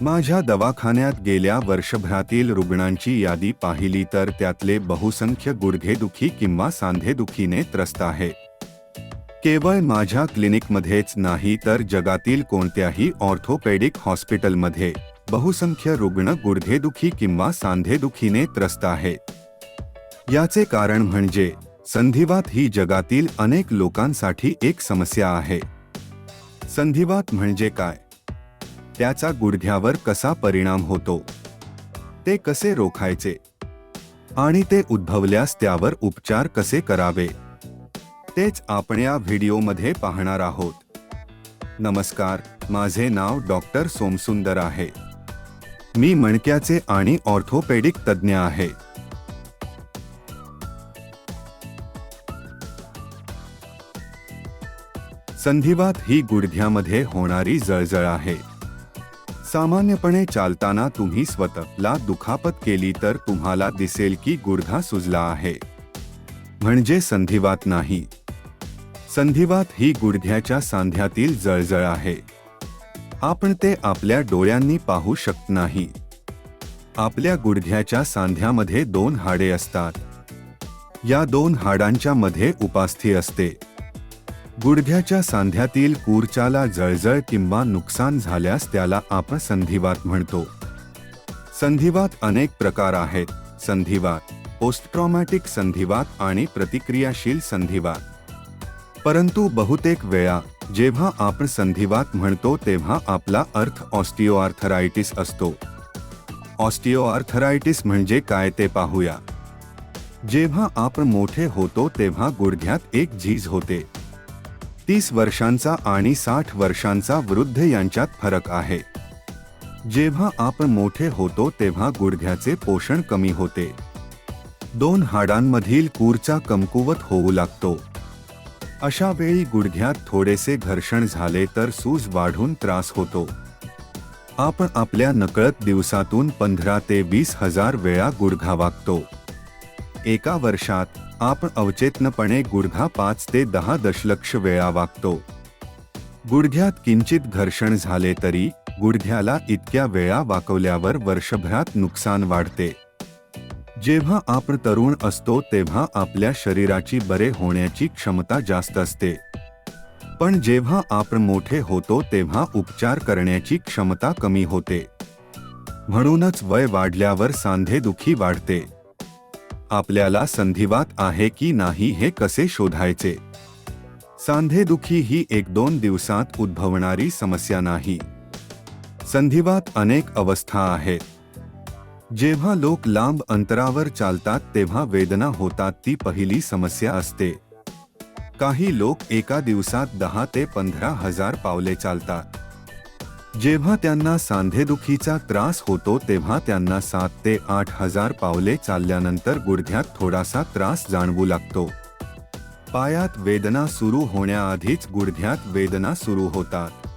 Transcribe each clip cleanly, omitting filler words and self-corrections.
माझ्या दवाखान्यात गेल्या वर्षभरातील रुग्णांची यादी पाहिली तर त्यातले बहुसंख्य गुडघेदुखी किंवा सांधेदुखीने त्रस्त आहेत. केवळ माझ्या क्लिनिकमध्येच नाही तर जगातील कोणत्याही ऑर्थोपेडिक हॉस्पिटलमध्ये बहुसंख्य रुग्ण गुडघेदुखी किंवा सांधेदुखीने त्रस्त आहेत. याचे कारण म्हणजे संधिवात ही जगातील अनेक लोकांसाठी एक समस्या आहे. संधिवात म्हणजे काय? त्याचा गुडघ्यावर कसा परिणाम होतो? ते कसे रोखायचे? आणि ते उद्भवल्यास त्यावर उपचार कसे करावे? तेच आपण या व्हिडिओमध्ये पाहणार आहोत. नमस्कार, माझे नाव डॉक्टर सोमसुंदर आहे. मी मणक्याचे आणि ऑर्थोपेडिक तज्ज्ञ आहे. संधिवात ही गुडघ्यामध्ये होणारी जळजळ आहे. सामान्यपणे चालताना तुम्ही स्वतःला दुखापत केली तर तुम्हाला दिसेल की गुडघा सुजला आहे. म्हणजे संधिवात नाही. संधिवात ही गुडघ्याच्या सांध्यातील जळजळ आहे. आपण ते आपल्या डोळ्यांनी पाहू शकत नाही. आपल्या गुडघ्याच्या सांध्यामध्ये 2 हाडे असतात. या 2 हाडांच्या मध्ये उपास्थी असते. गुडघ्याच्या सांध्यातील कूर्चाला जळजळ किंवा नुकसान झाल्यास त्याला आपण संधिवात म्हणतो. संधिवात अनेक प्रकार आहेत. संधिवात, पोस्टट्रॉमॅटिक संधिवात आणि प्रतिक्रियाशील संधिवात. परंतु बहुतेक वेळा जेव्हा आपण संधिवात म्हणतो तेव्हा आपला अर्थ ऑस्टिओआर्थरायटिस असतो. ऑस्टिओआर्थरायटिस म्हणजे काय ते पाहूया. जेव्हा आपण मोठे होतो तेव्हा गुडघ्यात एक झीज होते. 30 वर्षांचा आणि 60 वर्षांचा वृद्ध यांच्यात फरक आहे. जेव्हा आपण मोठे होतो तेव्हा गुडघ्याचे पोषण कमी होते. 2 हाडांमधील कूर्चा कमकुवत होऊ लागतो. अशा वेळी गुडघ्यात थोडेसे घर्षण झाले तर सूज वाढून त्रास होतो. आपण आपल्या नकळत दिवसातून 15 ते 20 हजार वेळा गुडघा वाकतो. एका वर्षात आपण अवचेतनपणे गुडघा 5 ते 10 दशलक्ष वेळा वाकतो. गुडघ्यात किंचित घर्षण झाले तरी गुडघ्याला इतक्या वेळा वाकवल्यावर वर्षभरात नुकसान वाढते. जेव्हा आपण तरुण असतो तेव्हा आपल्या शरीराची बरे होण्याची क्षमता जास्त असते. पण जेव्हा आपण मोठे होतो तेव्हा उपचार करण्याची क्षमता कमी होते. म्हणूनच वय वाढल्यावर सांधेदुखी वाढते. आपल्याला संधिवात आहे की नाही हे कसे शोधायचे? सांधेदुखी ही 1-2 दिवसात उद्भवणारी समस्या नाही. संधिवात अनेक अवस्था आहेत. जेव्हा लोक लांब अंतरावर चालतात तेव्हा वेदना होतात ती पहिली समस्या असते. काही लोक एका दिवसात 10 ते 15 हजार पावले चालतात. जेव्हा त्यांना सांधेदुखीचा त्रास होतो तेव्हा त्यांना 7 ते 8 हजार पावले चालल्यानंतर गुडघ्यात थोडासा त्रास जाणवू लागतो. पायात वेदना सुरू होण्याआधीच गुडघ्यात वेदना सुरू होतात.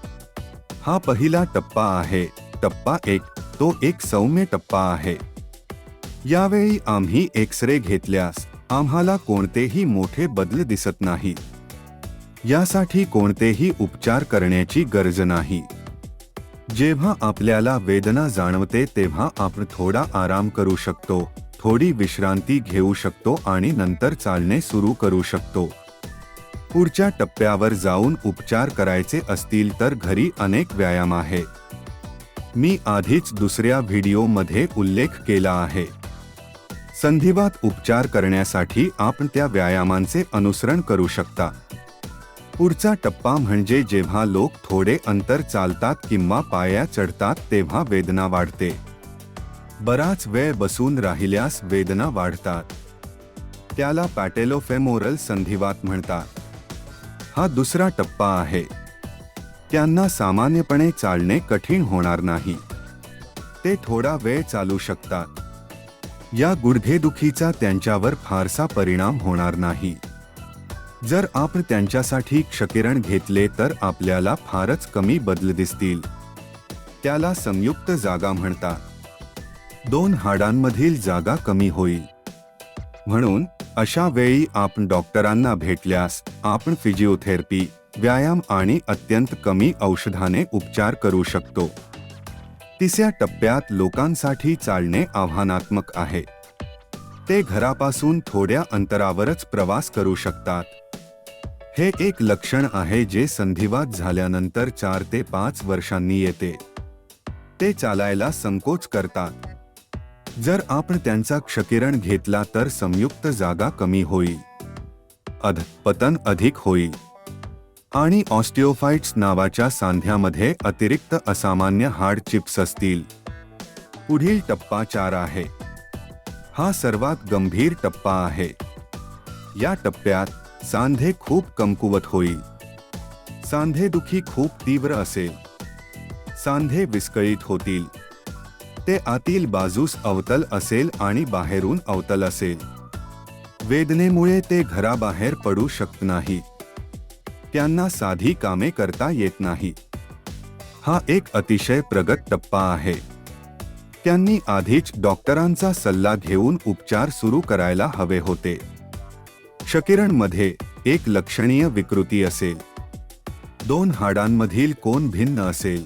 हा पहिला टप्पा आहे. टप्पा 1 तो एक सौम्य टप्पा आहे. यावेळी आम्ही एक्स-रे घेतल्यास आम्हाला कोणतेही मोठे बदल दिसत नाही. यासाठी कोणतेही उपचार करण्याची गरज नाही. जेव्हा आपल्याला वेदना जाणवते तेव्हा आपण थोडा आराम करू शकतो, थोडी विश्रांती घेऊ शकतो आणि नंतर चालणे सुरू करू शकतो. पुढच्या टप्प्यावर जाऊन उपचार करायचे असतील तर घरी अनेक व्यायाम आहेत. मी आधीच दुसऱ्या व्हिडिओमध्ये उल्लेख केला आहे. संधिवात उपचार करण्यासाठी आपण त्या व्यायामांचे अनुसरण करू शकता. पुढचा टप्पा म्हणजे जेव्हा लोक थोडे अंतर चालतात किंवा पाया चढतात तेव्हा वेदना वाढते. बराच वेळ बसून राहिल्यास वेदना वाढतात. त्याला पॅटेलोफेमोरल संधिवात म्हणतात. हा दुसरा टप्पा आहे. त्यांना सामान्यपणे चालणे कठीण होणार नाही. ते थोडा वेळ चालू शकतात. या गुडघेदुखीचा त्यांच्यावर फारसा परिणाम होणार नाही. जर आपण त्यांच्यासाठी क्षकिरण घेतले तर आपल्याला फारच कमी बदल दिसतील. त्याला संयुक्त जागा म्हणतात. 2 हाडांमधील जागा कमी होईल. म्हणून अशा वेळी आपण डॉक्टरांना भेटल्यास आपण फिजिओथेरपी, व्यायाम आणि अत्यंत कमी औषधाने उपचार करू शकतो. तिसऱ्या टप्प्यात लोकांसाठी चालणे आव्हानात्मक आहे. ते घरापासून थोड्या अंतरावरच प्रवास करू शकतात. हे एक लक्षण आहे जे संधिवात झाल्यानंतर 4 ते 5 वर्षांनी येते. ते चालायला संकोच करतात. जर आपण त्यांचा क्षकिरण घेतला तर संयुक्त जागा कमी होईल, अधःपतन अधिक होईल आणि ऑस्टिओफाइट्स नावाच्या सांध्यामध्ये अतिरिक्त असामान्य हाड चिप्स असतील. पुढील टप्पा 4 आहे. हा सर्वात गंभीर टप्पा आहे. या टप्प्यात सांधे खूप कमकुवत होईल. सांधेदुखी खूप तीव्र असेल. सांधे विस्कळीत होतील. ते आतील बाजूस अवतल असेल आणि बाहेरून अवतल असेल. वेदनेमुळे ते घराबाहेर पडू शकत नाहीत. त्यांना साधी कामे करता येत नाही. हा एक अतिशय प्रगत टप्पा आहे. त्यांनी आधीच डॉक्टरांचा सल्ला घेऊन उपचार सुरू करायला हवे होते. क्षकिरणमध्ये एक लक्षणीय विकृती असेल. 2 हाडांमधील कोन भिन्न असेल.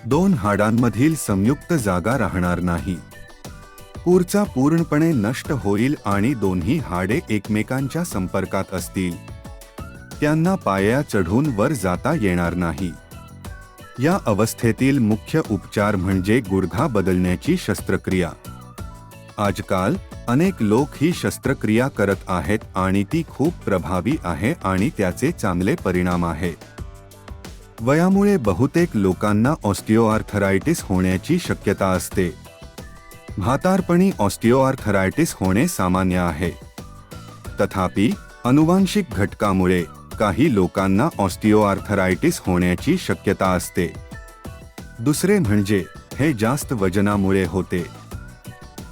2 हाडांमधील संयुक्त जागा राहणार नाही. कूरचा पूर्णपणे नष्ट होईल आणि दोन्ही हाडे एकमेकांच्या संपर्कात असतील. त्यांना पाया चढून वर जाता येणार नाही. या अवस्थेतील मुख्य उपचार म्हणजे गुडघा बदलण्याची शस्त्रक्रिया. आजकाल अनेक लोक ही शस्त्रक्रिया करत आहेत आणि ती खूप प्रभावी आहे आणि त्याचे चांगले परिणाम आहेत. वयामुळे बहुतेक लोकांना ऑस्टिओआर्थरायटिस होण्याची शक्यता असते. म्हातारपणी ऑस्टिओआर्थरायटिस होणे सामान्य आहे. तथापि अनुवांशिक घटकामुळे काही लोकांना ऑस्टिओआर्थरायटिस होण्याची शक्यता असते. दुसरे म्हणजे हे जास्त वजनामुळे होते.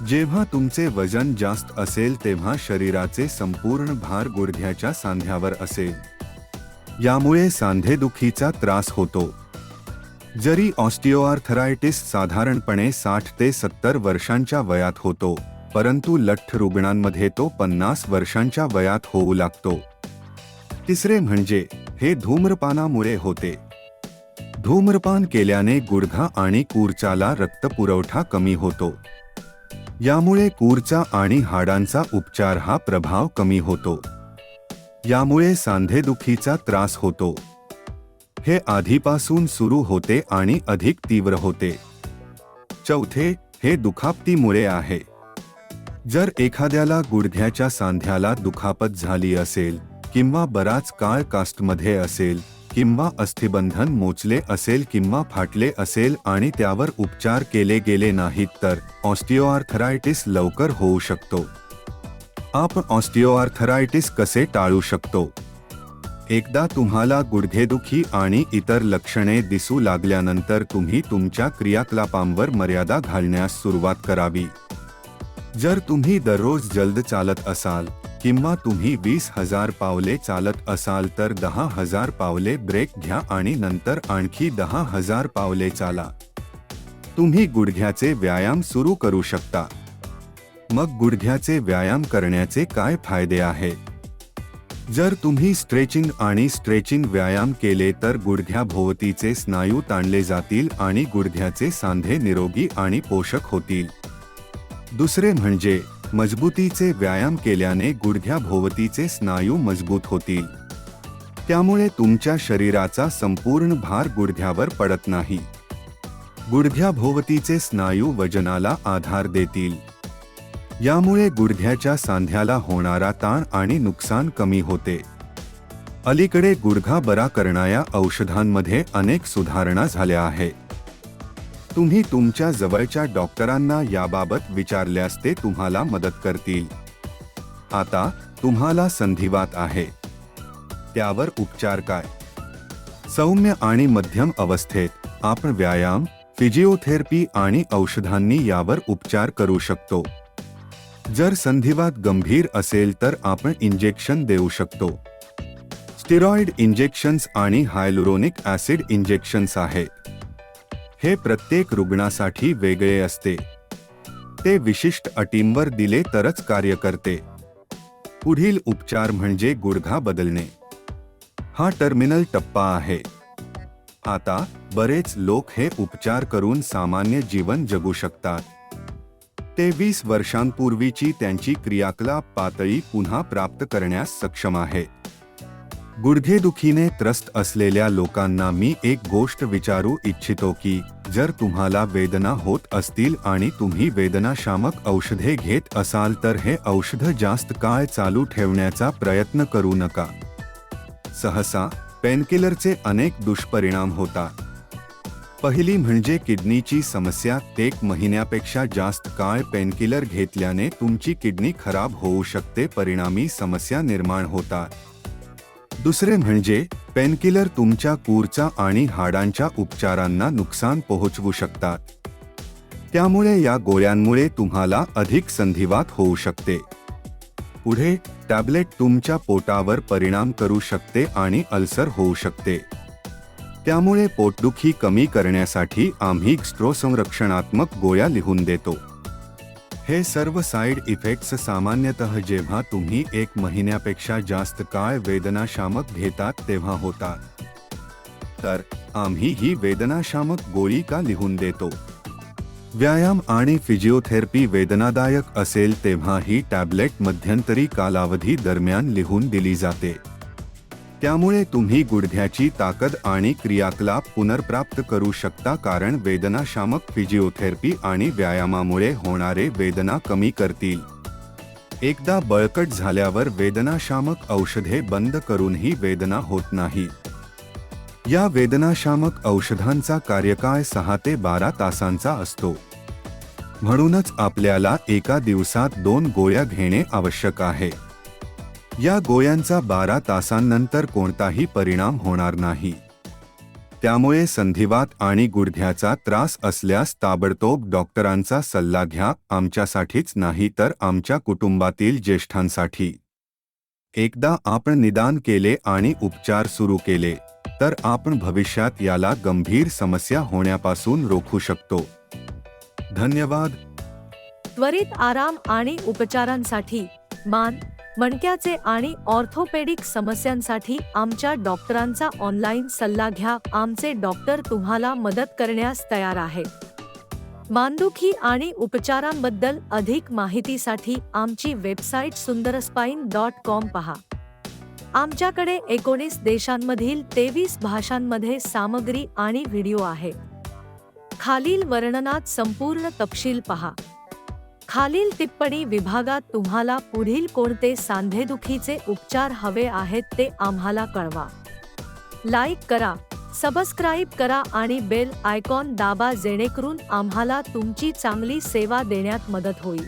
जेव्हा तुमचे वजन जास्त असेल तेव्हा शरीराचे संपूर्ण भार गुडघ्याच्या सांध्यावर असेल. यामुळे सांधेदुखीचा त्रास होतो. जरी ऑस्टिओआर्थरायटिस साधारणपणे 60 ते 70 वर्षांच्या वयात होतो, परंतु लठ्ठ रुग्णांमध्ये तो 50 वर्षांच्या वयात होऊ लागतो. तिसरे म्हणजे हे धूम्रपानामुळे होते. धूम्रपान केल्याने गुडघा आणि कूर्चाला रक्तपुरवठा कमी होतो. यामुळे कूर्चा आणि हाडांचा उपचार हा प्रभाव कमी होतो. यामुळे सांधेदुखीचा त्रास होतो. हे आधीपासून सुरू होते आणि अधिक तीव्र होते. चौथे, हे दुखापतीमुळे आहे. जर एखाद्याला गुडघ्याच्या सांध्याला दुखापत झाली असेल किंवा बराच काळ कास्टमध्ये असेल किंवा अस्थिबंधन मोचले असेल किंवा फाटले असेल आणि त्यावर उपचार केले गेले नाहीत तर ऑस्टिओआर्थरायटिस लवकर होऊ शकतो. आपण ऑस्टिओआर्थरायटिस कसे टाळू शकतो? एकदा तुम्हाला गुडघेदुखी आणि इतर लक्षणे दिसू लागल्यानंतर तुम्ही तुमच्या क्रियाकलापांवर मर्यादा घालण्यास सुरुवात करावी. जर तुम्ही दररोज जलद चालत असाल किंवा तुम्ही 20,000 पावले चालत असाल तर 10,000 पावले ब्रेक घ्या आणि नंतर आणखी 10,000 पावले चाला. तुम्ही गुडघ्याचे व्यायाम सुरू करू शकता. मग गुडघ्याचे व्यायाम करण्याचे काय फायदे आहेत? जर तुम्ही स्ट्रेचिंग व्यायाम केले तर गुडघ्याभोवतीचे स्नायू ताणले जातील आणि गुडघ्याचे सांधे निरोगी आणि पोषक होतील. दुसरे म्हणजे मजबूतीचे व्यायाम केल्याने गुडघ्याभोवतीचे स्नायू मजबूत होतील. त्यामुळे तुमच्या शरीराचा संपूर्ण भार गुडघ्यावर पडत नाही. गुडघ्याभोवतीचे स्नायू वजनाला आधार देतील. यामुळे गुडघ्याच्या सांध्याला होणारा ताण आणि नुकसान कमी होते. अलीकडे गुडघा बरा करणाऱ्या औषधांमध्ये अनेक सुधारणा झाल्या आहेत. तुम्ही तुमच्या जवळच्या डॉक्टरांना याबाबत विचारल्यास ते तुम्हाला मदत करतील. आता तुम्हाला संधिवात आहे. त्यावर उपचार काय? सौम्य आणि मध्यम अवस्थेत आपण व्यायाम, फिजिओथेरपी आणि औषधांनी यावर उपचार करू शकतो. जर संधिवात गंभीर असेल तर आपण इंजेक्शन देऊ शकतो. स्टेरॉइड इंजेक्शन्स आणि हायलुरोनिक ॲसिड इंजेक्शन्स आहेत. हे प्रत्येक रुग्णासाठी वेगळे असते. ते विशिष्ट अटींवर दिले तरच कार्य करते. पुढील उपचार म्हणजे गुडघा बदलणे. हा टर्मिनल टप्पा आहे. आता बरेच लोक हे उपचार करून सामान्य जीवन जगू शकतात. ते 20 वर्षांपूर्वीची त्यांची क्रियाकलाप पातळी पुन्हा प्राप्त करण्यास सक्षम आहेत. गुडघेदुखीने त्रस्त असलेल्या लोकांना मी एक गोष्ट विचारू इच्छितो की जर तुम्हाला वेदना होत असतील आणि तुम्ही वेदनाशामक औषधे घेत असाल तर हे औषध जास्त काळ चालू ठेवण्याचा प्रयत्न करू नका. सहसा पेनकिलरचे अनेक दुष्परिणाम होतात. पहिली म्हणजे किडनीची समस्या. 1 महिन्यापेक्षा जास्त काळ पेनकिलर घेतल्याने तुमची किडनी खराब होऊ शकते, परिणामी समस्या निर्माण होतात. दुसरे म्हणजे पेनकिलर तुमच्या कूरचा आणि हाडांच्या उपचारांना नुकसान पोहोचवू शकतात. त्यामुळे या गोळ्यांमुळे तुम्हाला अधिक संधिवात होऊ शकते. पुढे टॅब्लेट तुमच्या पोटावर परिणाम करू शकते आणि अल्सर होऊ शकते. त्यामुळे पोटदुखी कमी करण्यासाठी आम्ही संरक्षणात्मक गोळ्या लिहून देतो. हे सर्व साइड इफेक्ट्स सामान्यतः जेव्हा तुम्ही 1 महिन्यापेक्षा जास्त काळ वेदनाशामक घेतात तेव्हा होतात. तर आम्ही ही वेदनाशामक गोळी का लिहून देतो? व्यायाम आणि फिजिओथेरपी वेदनादायक असेल तेव्हा ही टॅब्लेट मध्यंतरी कालावधी दरम्यान लिहून दिली जाते. त्यामुळे तुम्ही गुडघ्याची ताकद आणि क्रियाकलाप पुनर्प्राप्त करू शकता, कारण वेदनाशामक फिजिओथेरपी आणि व्यायामामुळे होणारे वेदना कमी करतील. एकदा बळकट झाल्यावर वेदनाशामक औषधे बंद करूनही वेदना होत नाही. या वेदनाशामक औषधांचा कार्यकाळ 6 ते 12 तासांचा असतो. म्हणूनच आपल्याला एका दिवसात 2 गोळ्या घेणे आवश्यक आहे. या गोळ्यांचा 12 तासांनंतर कोणताही परिणाम होणार नाही. त्यामुळे संधिवात आणि गुडघ्याचा त्रास असल्यास ताबडतोब डॉक्टरांचा सल्ला घ्या, आमच्यासाठीच नाही तर आमच्या कुटुंबातील ज्येष्ठांसाठी. एकदा आपण निदान केले आणि उपचार सुरू केले तर आपण भविष्यात याला गंभीर समस्या होण्यापासून रोखू शकतो. धन्यवाद. त्वरित आराम आणि उपचारांसाठी मान, मणक्याचे आणि ऑर्थोपेडिक समस्यांसाठी आमच्या डॉक्टरांचा ऑनलाईन सल्ला घ्या. आमचे डॉक्टर तुम्हाला मदत करण्यास तयार आहेत. मानदुखी आणि उपचारांबद्दल अधिक माहितीसाठी आमची वेबसाईट sundarspine.com पहा. आमच्याकडे 19 देशांमधील 23 भाषांमध्ये सामग्री आणि व्हिडिओ आहे. खालील वर्णनात संपूर्ण तपशील पहा. खालील टिप्पणी विभागात तुम्हाला पुढील कोणते सांधेदुखीचे उपचार हवे आहेत ते आम्हाला कळवा. लाईक करा, सबस्क्राईब करा आणि बेल आयकॉन दाबा जेणेकरून आम्हाला तुमची चांगली सेवा देण्यात मदत होईल.